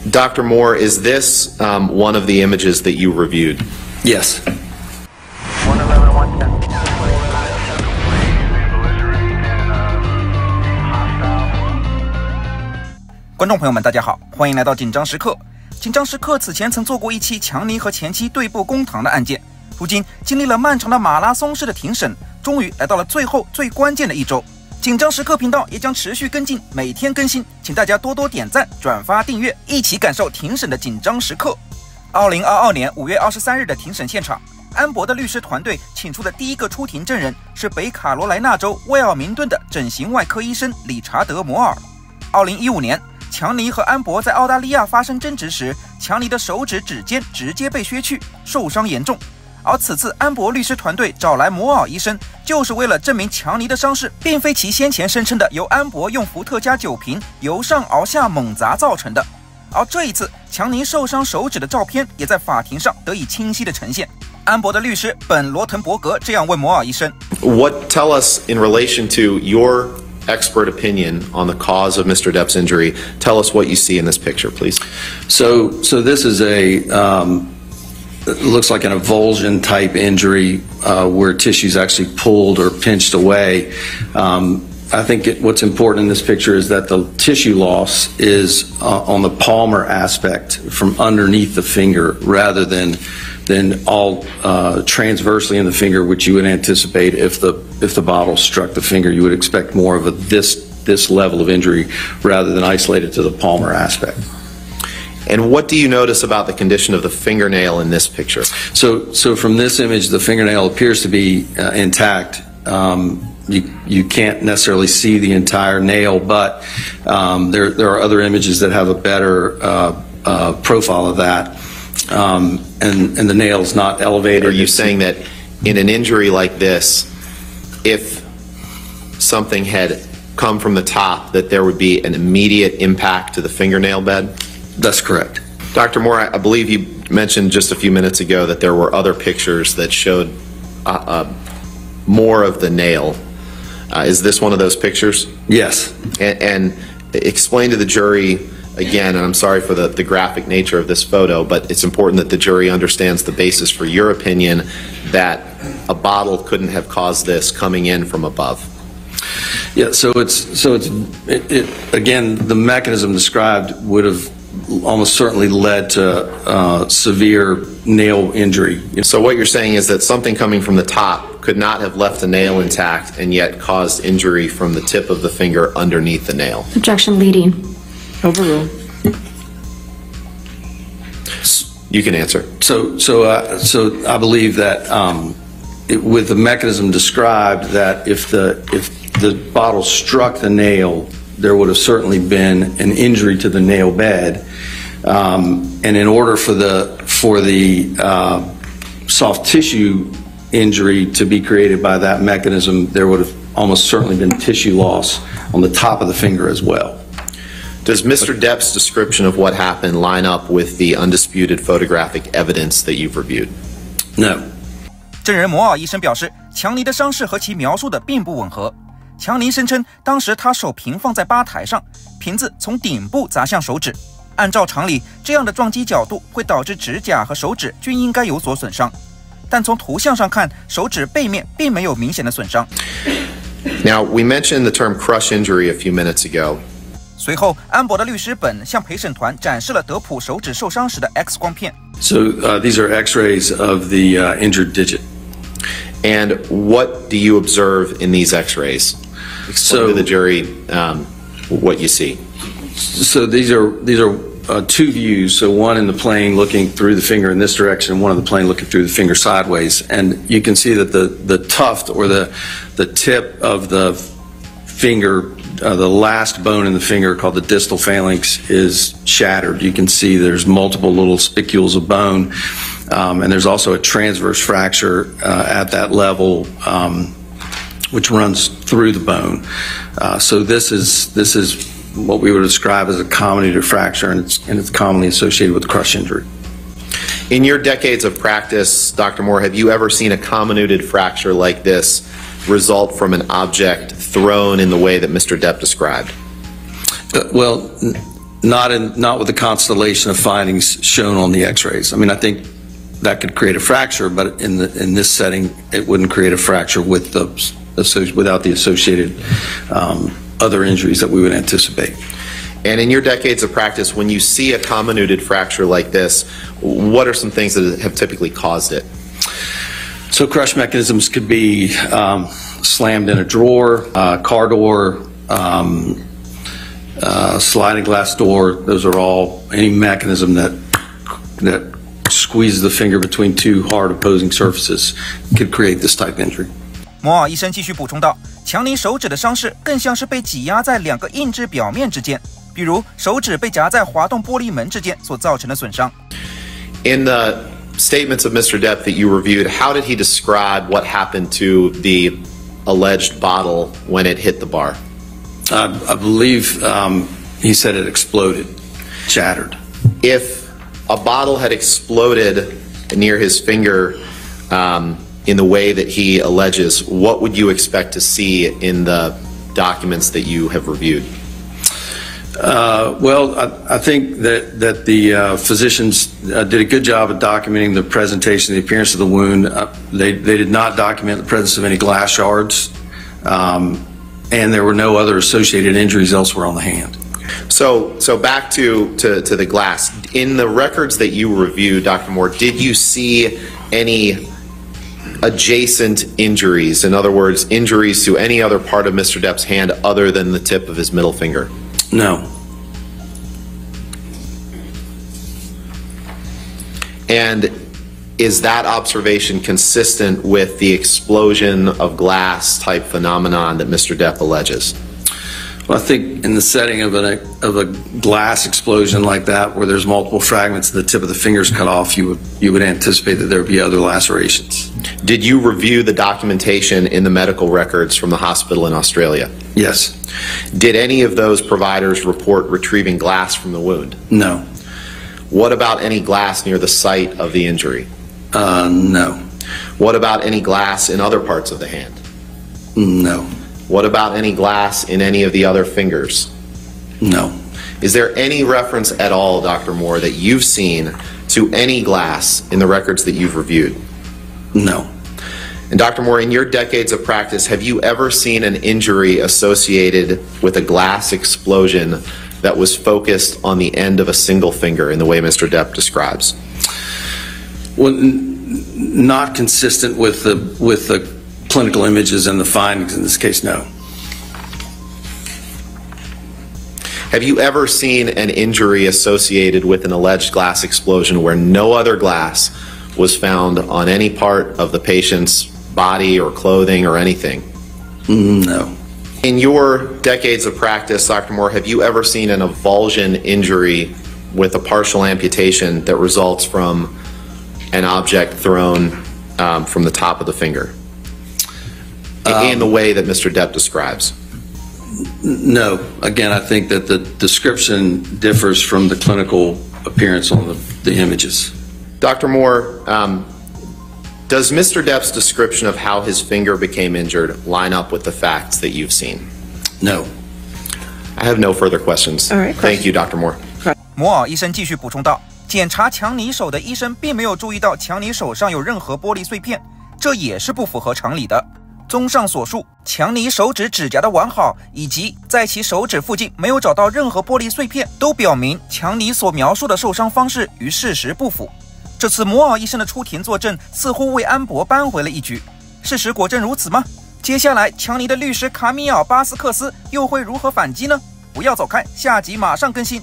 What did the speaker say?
Dr. Moore, is this one of the images that you reviewed? Yes. 观众朋友们，大家好，欢迎来到紧张时刻。紧张时刻此前曾做过一期强尼和前妻对簿公堂的案件，如今经历了漫长的马拉松式的庭审，终于来到了最后最关键的一周。紧张时刻频道也将持续跟进，每天更新，请大家多多点赞、转发、订阅，一起感受庭审的紧张时刻。2022年5月23日的庭审现场，安博的律师团队请出的第一个出庭证人是北卡罗来纳州威尔明顿的整形外科医生理查德·摩尔。2015年，强尼和安博在澳大利亚发生争执时，强尼的手指指尖直接被削去，受伤严重。而此次安博律师团队找来摩尔医生，就是为了证明强尼的伤势并非其先前声称的由安博用伏特加酒瓶由上而下猛砸造成的。而这一次，强尼受伤手指的照片也在法庭上得以清晰的呈现。安博的律师本·罗滕伯格这样问摩尔医生 What tell us in relation to your expert opinion on the cause of Mr. Depp's injury? Tell us what you see in this picture, please. So this is it looks like an avulsion type injury where tissue's actually pulled or pinched away. I think what's important in this picture is that the tissue loss is on the palmar aspect from underneath the finger rather than all transversely in the finger, which you would anticipate if the bottle struck the finger. You would expect more of this level of injury rather than isolated to the palmar aspect. And what do you notice about the condition of the fingernail in this picture? So from this image, the fingernail appears to be intact. You can't necessarily see the entire nail, but there are other images that have a better profile of that. And the nail's not elevated. Are you saying that in an injury like this, if something had come from the top, that there would be an immediate impact to the fingernail bed? That's correct. Dr. Moore, I believe you mentioned just a few minutes ago that there were other pictures that showed more of the nail. Is this one of those pictures? Yes. And explain to the jury again, and I'm sorry for the graphic nature of this photo, but it's important that the jury understands the basis for your opinion that a bottle couldn't have caused this coming in from above. Yeah, so again, the mechanism described would have almost certainly led to severe nail injury. So what you're saying is that something coming from the top could not have left the nail intact and yet caused injury from the tip of the finger underneath the nail. Objection leading. Overruled. You can answer. So I believe that with the mechanism described, that if the bottle struck the nail, there would have certainly been an injury to the nail bed, and in order for the soft tissue injury to be created by that mechanism, there would have almost certainly been tissue loss on the top of the finger as well. Does Mr. Depp's description of what happened line up with the undisputed photographic evidence that you've reviewed? No. 证人摩尔医生表示，强尼的伤势和其描述的并不吻合。强尼声称，当时他手平放在吧台上，瓶子从顶部砸向手指。按照常理，这样的撞击角度会导致指甲和手指均应该有所损伤，但从图像上看，手指背面并没有明显的损伤。Now, we mentioned the term crush injury a few minutes ago. 随后，安博的律师本向陪审团展示了德普手指受伤时的 X 光片。So these are X-rays of the injured digit. And what do you observe in these X-rays? Explain to the jury what you see. So these are two views. So one in the plane looking through the finger in this direction, and one in the plane looking through the finger sideways. And you can see that the tuft or the tip of the finger, the last bone in the finger called the distal phalanx, is shattered. You can see there's multiple little spicules of bone, and there's also a transverse fracture at that level, which runs through the bone. So this is what we would describe as a comminuted fracture, and it's commonly associated with crush injury. In your decades of practice, Dr. Moore, have you ever seen a comminuted fracture like this result from an object thrown in the way that Mr. Depp described? Well, Not with the constellation of findings shown on the X-rays. I mean, I think that could create a fracture, but in this setting, it wouldn't create a fracture without the associated other injuries that we would anticipate. And in your decades of practice, when you see a comminuted fracture like this, what are some things that have typically caused it? So crush mechanisms could be slammed in a drawer, car door, sliding glass door. Those are all any mechanism that squeezes the finger between two hard opposing surfaces could create this type of injury. 摩尔医生继续补充道，强尼手指的伤势更像是被挤压在两个硬质表面之间，比如手指被夹在滑动玻璃门之间所造成的损伤。In the statements of Mr. Depp that you reviewed, how did he describe what happened to the alleged bottle when it hit the bar? I believe he said it exploded, shattered. If a bottle had exploded near his finger in the way that he alleges, what would you expect to see in the documents that you have reviewed? Well, I think that the physicians did a good job of documenting the presentation, the appearance of the wound. They did not document the presence of any glass shards, and there were no other associated injuries elsewhere on the hand. So back to the glass. In the records that you reviewed, Dr. Moore, did you see any adjacent injuries? In other words, injuries to any other part of Mr. Depp's hand other than the tip of his middle finger? No. And is that observation consistent with the explosion of glass type phenomenon that Mr. Depp alleges? Well, I think in the setting of a glass explosion like that, where there's multiple fragments, the tip of the fingers cut off, you would anticipate that there would be other lacerations. Did you review the documentation in the medical records from the hospital in Australia? Yes. Did any of those providers report retrieving glass from the wound? No. What about any glass near the site of the injury? No. What about any glass in other parts of the hand? No. What about any glass in any of the other fingers? No. Is there any reference at all, Dr. Moore, that you've seen to any glass in the records that you've reviewed? No. And Dr. Moore, in your decades of practice, have you ever seen an injury associated with a glass explosion that was focused on the end of a single finger in the way Mr. Depp describes? Well, not consistent with the clinical images and the findings in this case, no. Have you ever seen an injury associated with an alleged glass explosion where no other glass was found on any part of the patient's body or clothing or anything? No. In your decades of practice, Dr. Moore, have you ever seen an avulsion injury with a partial amputation that results from an object thrown from the top of the finger in the way that Mr. Depp describes? No. Again, I think that the description differs from the clinical appearance on the images. Dr. Moore, does Mr. Depp's description of how his finger became injured line up with the facts that you've seen? No. I have no further questions. All right, Thank you, Dr. Moore. 摩尔医生继续补充道，检查强尼手的医生并没有注意到强尼手上有任何玻璃碎片，这也是不符合常理的。综上所述，强尼手指指甲的完好，以及在其手指附近没有找到任何玻璃碎片，都表明强尼所描述的受伤方式与事实不符。这次摩尔医生的出庭作证似乎为安博扳回了一局。事实果真如此吗？接下来，强尼的律师卡米尔·巴斯克斯又会如何反击呢？不要走开，下集马上更新。